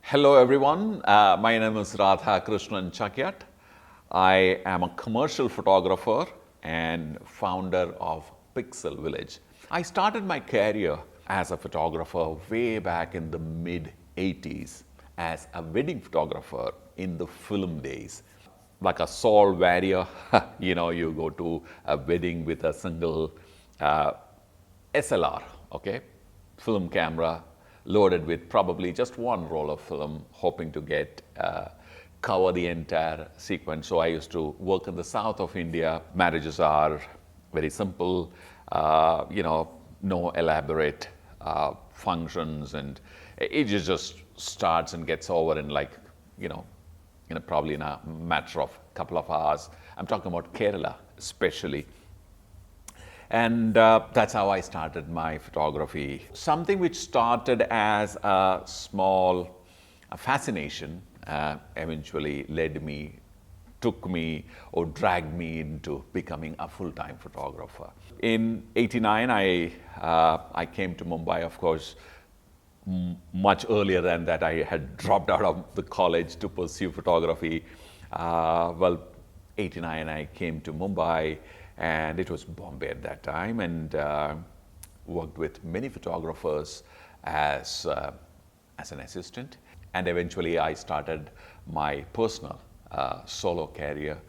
Hello everyone, my name is Radha Krishnan Chakyat. I am a commercial photographer and founder of Pixel Village. I started my career as a photographer way back in the mid 80s as a wedding photographer in the film days. Like a Saul warrior, you go to a wedding with a single SLR, okay, film camera loaded with probably just one roll of film, hoping to get cover the entire sequence. So I used to work in the south of India. Marriages are very simple, no elaborate functions, and it just starts and gets over in probably in a matter of a couple of hours. I'm talking about Kerala especially. And that's how I started my photography. Something which started as a small fascination eventually took me or dragged me into becoming a full-time photographer. In '89, I came to Mumbai, of course. Much earlier than that, I had dropped out of the college to pursue photography. '89, I came to Mumbai, and it was Bombay at that time, and worked with many photographers as an assistant. And eventually, I started my personal solo career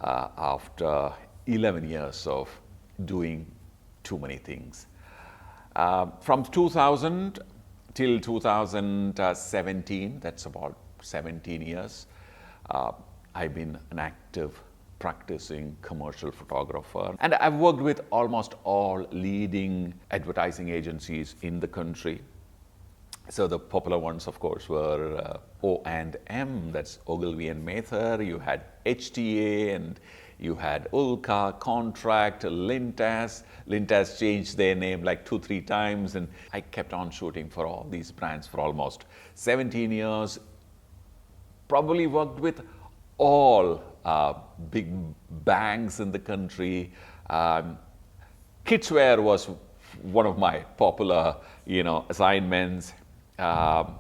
after 11 years of doing too many things. From 2000 till 2017, that's about 17 years, I've been an active practicing commercial photographer. And I've worked with almost all leading advertising agencies in the country. So the popular ones, of course, were O&M, that's Ogilvy and Mather. You had HTA, and you had Ulka, Contract, Lintas. Lintas changed their name like 2-3 times, and I kept on shooting for all these brands for almost 17 years. Probably worked with all big banks in the country. Kidswear was one of my popular, assignments.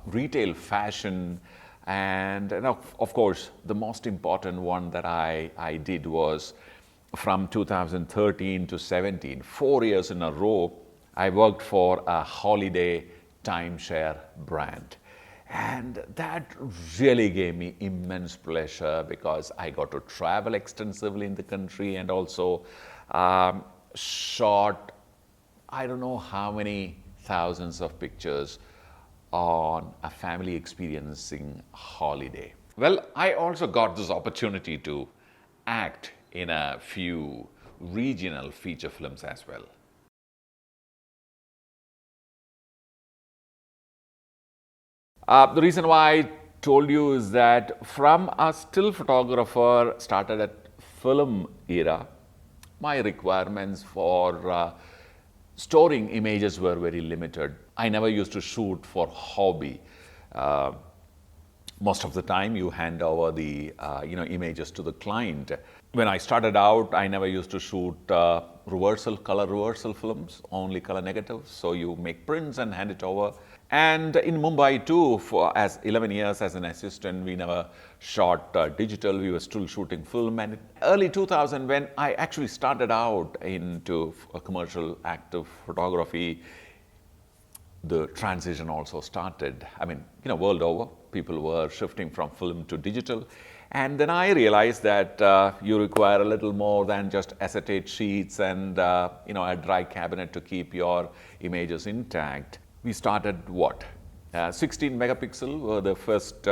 Retail fashion, and of course, the most important one that I did was from 2013 to 17, 4 years in a row, I worked for a holiday timeshare brand. And that really gave me immense pleasure because I got to travel extensively in the country and also shot, I don't know how many thousands of pictures on a family experiencing holiday. Well, I also got this opportunity to act in a few regional feature films as well. The reason why I told you is that from a still photographer started at film era, my requirements for storing images were very limited. I never used to shoot for hobby. Most of the time you hand over the images to the client. When I started out, I never used to shoot color reversal films, only color negatives. So you make prints and hand it over. And in Mumbai too, as 11 years as an assistant, we never shot digital. We were still shooting film. And early 2000, when I actually started out into commercial active photography, the transition also started. I mean, world over, people were shifting from film to digital. And then I realized that you require a little more than just acetate sheets and a dry cabinet to keep your images intact. We started what? 16 megapixel were the first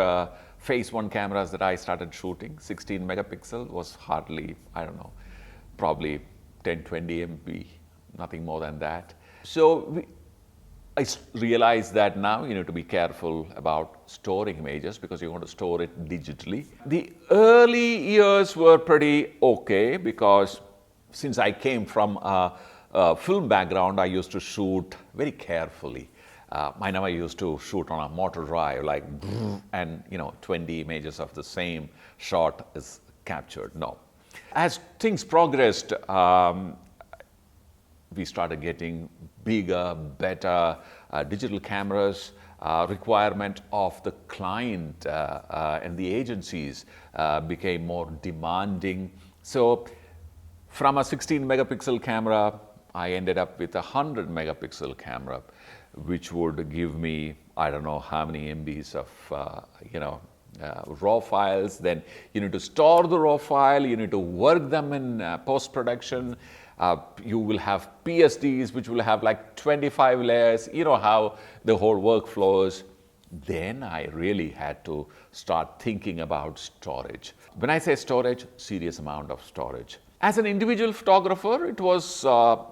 phase one cameras that I started shooting. 16 megapixel was hardly, I don't know, probably 10, 20 MB, nothing more than that. So I realized that now you need to be careful about storing images because you want to store it digitally. The early years were pretty okay because since I came from a film background, I used to shoot very carefully. I never used to shoot on a motor drive like and 20 images of the same shot is captured. No. As things progressed, we started getting bigger, better digital cameras. requirement of the client and the agencies became more demanding. So from a 16 megapixel camera, I ended up with a 100 megapixel camera, which would give me, I don't know how many MBs of, raw files. Then you need to store the raw file, you need to work them in post-production. You will have PSDs, which will have like 25 layers. You know how the whole workflow is. Then I really had to start thinking about storage. When I say storage, serious amount of storage. As an individual photographer, it was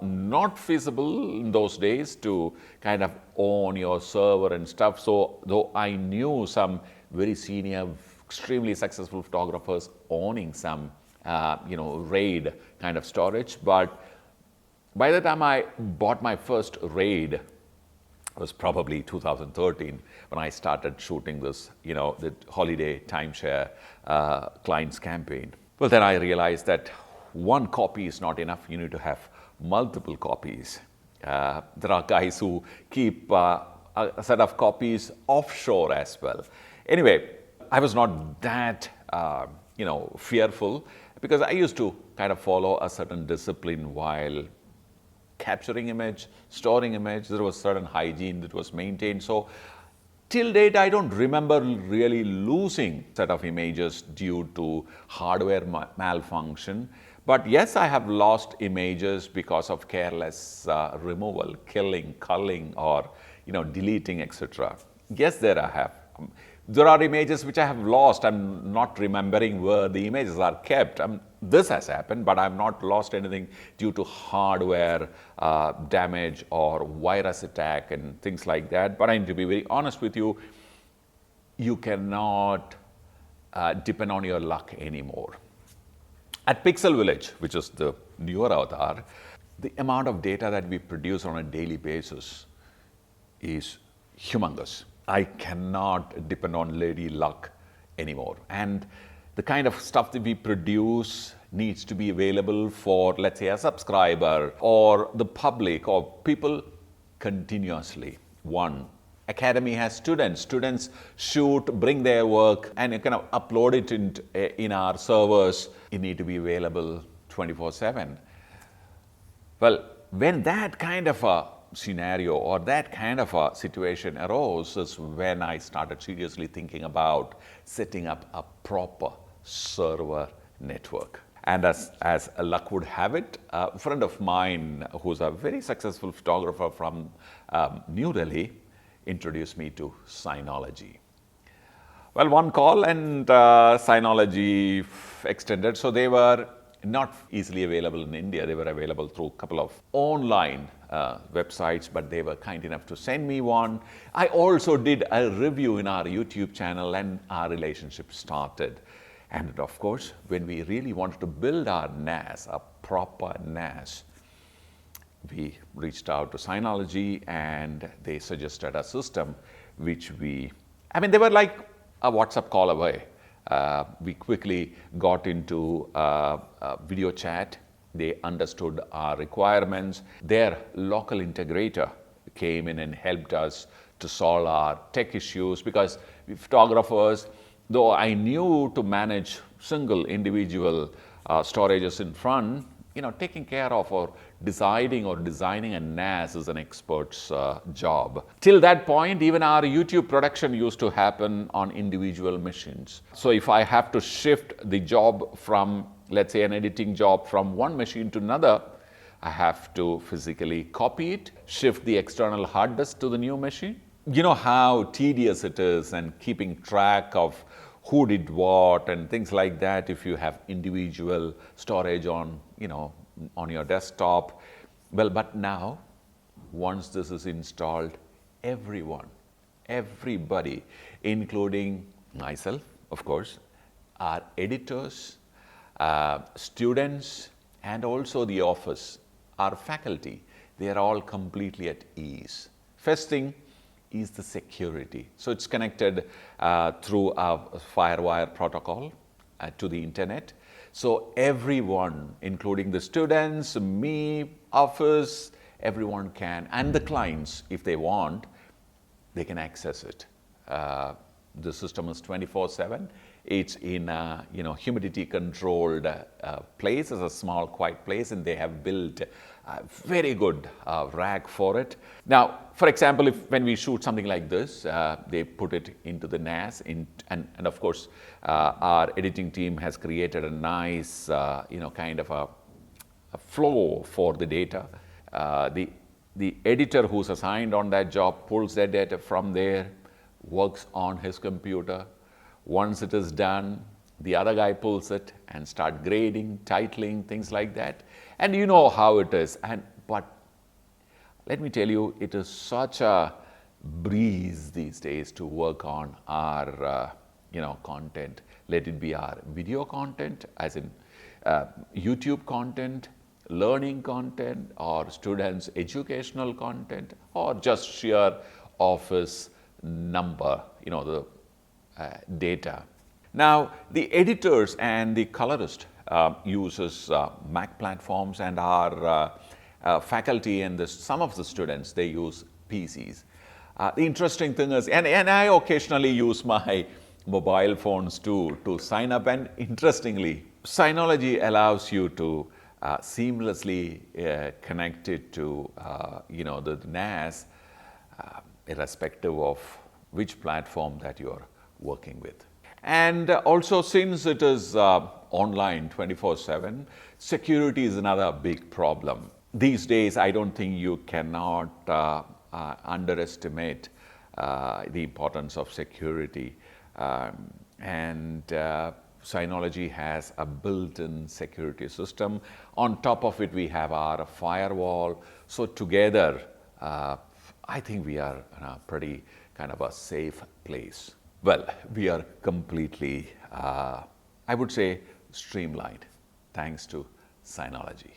not feasible in those days to kind of own your server and stuff. So though I knew some very senior, extremely successful photographers owning some RAID kind of storage. But by the time I bought my first RAID, it was probably 2013 when I started shooting this, the holiday timeshare clients campaign. Well, then I realized that one copy is not enough. You need to have multiple copies. There are guys who keep a set of copies offshore as well. Anyway, I was not that, fearful, because I used to kind of follow a certain discipline while capturing image, storing image. There was certain hygiene that was maintained. So till date, I don't remember really losing set of images due to hardware malfunction. But yes, I have lost images because of careless removal, killing, culling, or deleting, etc. Yes, there I have. There are images which I have lost. I'm not remembering where the images are kept. This has happened, but I've not lost anything due to hardware damage or virus attack and things like that. But I need to be very honest with you, you cannot depend on your luck anymore. At Pixel Village, which is the newer avatar, the amount of data that we produce on a daily basis is humongous. I cannot depend on lady luck anymore. And the kind of stuff that we produce needs to be available for, let's say, a subscriber or the public or people continuously. One, Academy has students. Students shoot, bring their work, and you kind of upload it in our servers. It need to be available 24/7. Well, when that kind of a scenario or that kind of a situation arose is when I started seriously thinking about setting up a proper server network. And as luck would have it, a friend of mine who's a very successful photographer from New Delhi introduced me to Synology. Well, one call and Synology extended. So they were not easily available in India. They were available through a couple of online websites, but they were kind enough to send me one. I also did a review in our YouTube channel, and our relationship started. And of course, when we really wanted to build our NAS, a proper NAS, we reached out to Synology, and they suggested a system which they were like a WhatsApp call away. We quickly got into video chat. They understood our requirements. Their local integrator came in and helped us to solve our tech issues, because we photographers, though I knew to manage single individual storages in front, taking care of or designing a NAS is an expert's job. Till that point, even our YouTube production used to happen on individual machines. So if I have to shift the job from, let's say, an editing job from one machine to another, I have to physically copy it, shift the external hard disk to the new machine. You know how tedious it is, and keeping track of who did what and things like that if you have individual storage on your desktop. Well, but now, once this is installed, everybody, including myself, of course, our editors, students, and also the office, our faculty, they are all completely at ease. First thing is the security. So it's connected through a FireWire protocol to the internet. So everyone, including the students, me, office, everyone can, and the clients, if they want, they can access it. The system is 24/7. It's in a humidity controlled place. It's a small quiet place, and they have built a very good rack for it. Now, for example, when we shoot something like this, they put it into the NAS, and of course, our editing team has created a nice kind of a flow for the data. The editor who's assigned on that job pulls that data from there, works on his computer. Once it is done, the other guy pulls it and start grading, titling, things like that. And you know how it is. But let me tell you, it is such a breeze these days to work on our content. Let it be our video content, as in YouTube content, learning content, or students' educational content, or just sheer office number, the data. Now, the editors and the colorist uses Mac platforms, and our faculty and some of the students, they use PCs. The interesting thing is, and I occasionally use my mobile phones too to sign up, and interestingly, Synology allows you to seamlessly connect it to the NAS, irrespective of which platform that you're working with. And also, since it is online 24/7, security is another big problem. These days, I don't think you cannot underestimate the importance of security. Synology has a built-in security system. On top of it, we have our firewall. So together, I think we are in a pretty kind of a safe place. Well, we are completely, I would say, streamlined, thanks to Synology.